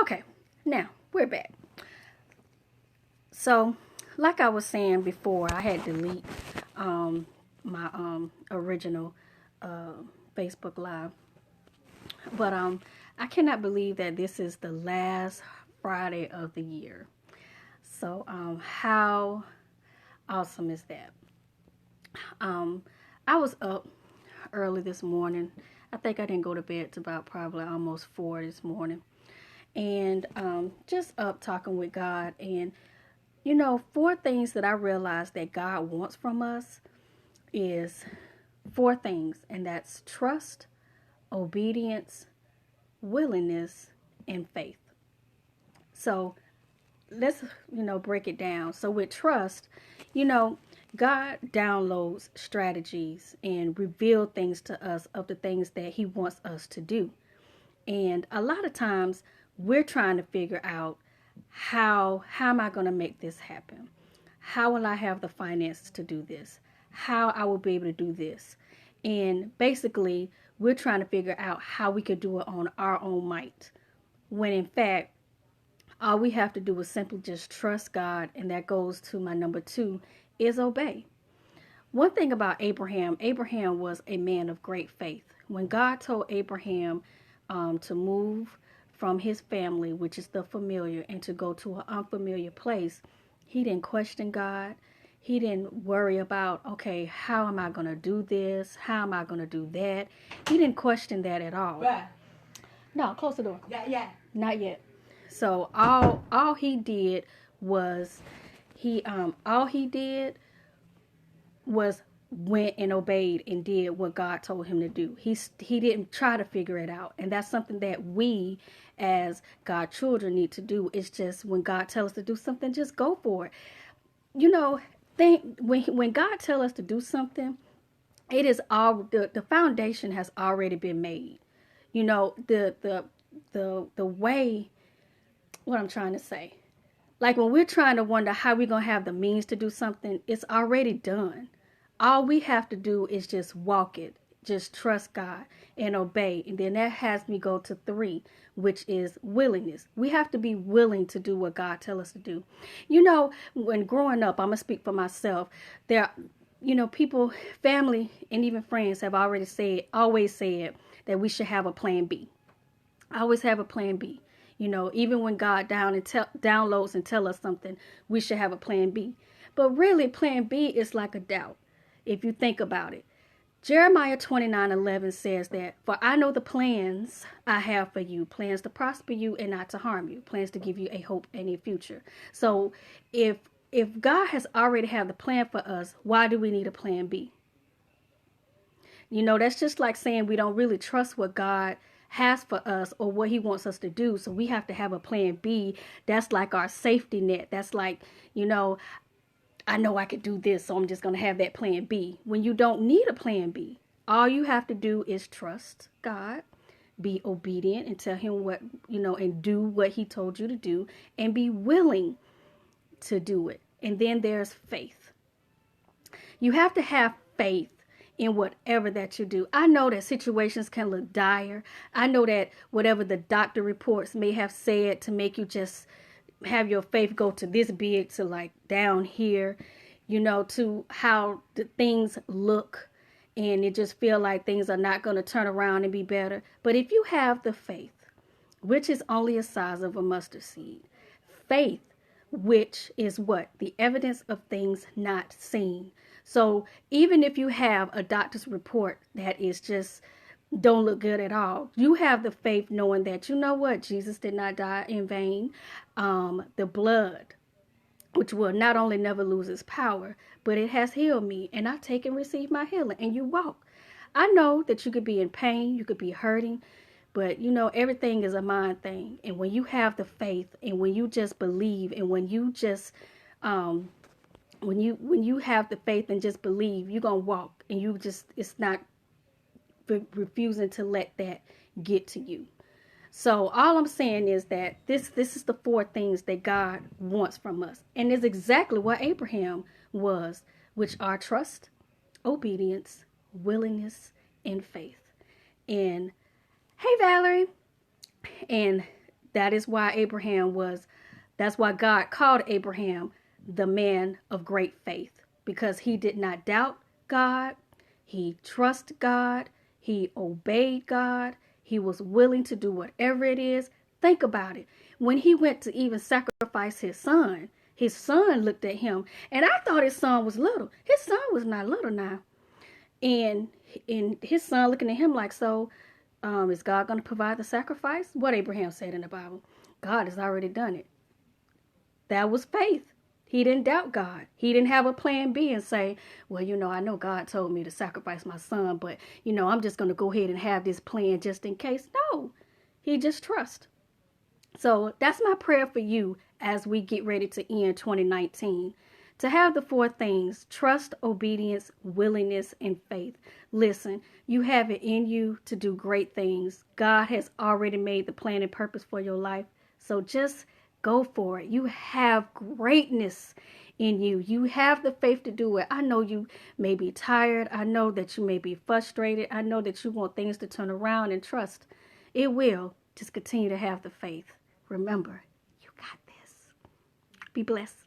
Okay, now we're back. So, like I was saying before, I had to delete my original uh, Facebook Live, but I cannot believe that this is the last Friday of the year. So, how awesome is that? Um, I was up early this morning. I think I didn't go to bed till about probably almost 4 this morning, and just up talking with God. And four things that I realized that God wants from us is four things, and that's trust, obedience, willingness, and faith. So let's break it down. So with trust, you know God downloads strategies and reveal things to us of the things that he wants us to do. And a lot of times we're trying to figure out how am I going to make this happen? How will I have the finances to do this? How I will be able to do this? And basically, we're trying to figure out how we could do it on our own might. When in fact, all we have to do is simply just trust God, and that goes to my number two, is obey. One thing about Abraham, Abraham was a man of great faith. When God told Abraham to move from his family, which is the familiar, and to go to an unfamiliar place, he didn't question God. He didn't worry about, okay, how am I going to do this? How am I going to do that? He didn't question that at all. Right. No, close the door. Yeah. Not yet. So all he did was all he did was went and obeyed and did what God told him to do. He didn't try to figure it out. And that's something that we as God children need to do. It's just when God tells us to do something, just go for it. Think when God tells us to do something, it is all the foundation has already been made. The way, what I'm trying to say. Like when we're trying to wonder how we're going to have the means to do something, it's already done. All we have to do is just walk it, just trust God and obey. And then that has me go to three, which is willingness. We have to be willing to do what God tells us to do. When growing up, I'm going to speak for myself. There, people, family, and even friends have always said that we should have a plan B. Always have a plan B. Even when God downloads and tell us something, we should have a plan B. But really, plan B is like a doubt, if you think about it. Jeremiah 29:11 says that, for I know the plans I have for you, plans to prosper you and not to harm you, plans to give you a hope and a future. So if God has already had the plan for us, why do we need a plan B? That's just like saying we don't really trust what God has for us or what he wants us to do. So we have to have a plan B. That's like our safety net. That's like, I know I could do this, so I'm just going to have that plan B. When you don't need a plan B, all you have to do is trust God, be obedient and tell him what, and do what he told you to do, and be willing to do it. And then there's faith. You have to have faith in whatever that you do. I know that situations can look dire. I know that whatever the doctor reports may have said to make you just have your faith go to this big to like down here, to how the things look, and it just feel like things are not going to turn around and be better. But if you have the faith, which is only a size of a mustard seed, faith, which is what? The evidence of things not seen. So even if you have a doctor's report that is just don't look good at all, you have the faith knowing that, Jesus did not die in vain. The blood, which will not only never lose its power, but it has healed me, and I take and receive my healing, and you walk. I know that you could be in pain, you could be hurting, but everything is a mind thing. And when you have the faith, and when you just believe, and when you just when you have the faith and just believe, you're gonna walk, and it's not refusing to let that get to you. So all I'm saying is that this is the four things that God wants from us, and it's exactly what Abraham was, which are trust, obedience, willingness, and faith. And hey, Valerie, and That is why that's why God called Abraham the man of great faith, because he did not doubt God. He trusted God. He obeyed God. He was willing to do whatever it is. Think about it. When he went to even sacrifice his son looked at him, and I thought his son was little. His son was not little now. And his son looking at him like, so is God going to provide the sacrifice? What Abraham said in the Bible. God has already done it. That was faith. He didn't doubt God. He didn't have a plan B and say, well, I know God told me to sacrifice my son, but, I'm just going to go ahead and have this plan just in case. No, he just trusts. So that's my prayer for you as we get ready to end 2019. To have the 4 things: trust, obedience, willingness, and faith. Listen, you have it in you to do great things. God has already made the plan and purpose for your life. So just go for it. You have greatness in you. You have the faith to do it. I know you may be tired. I know that you may be frustrated. I know that you want things to turn around, and trust. It will. Just continue to have the faith. Remember, you got this. Be blessed.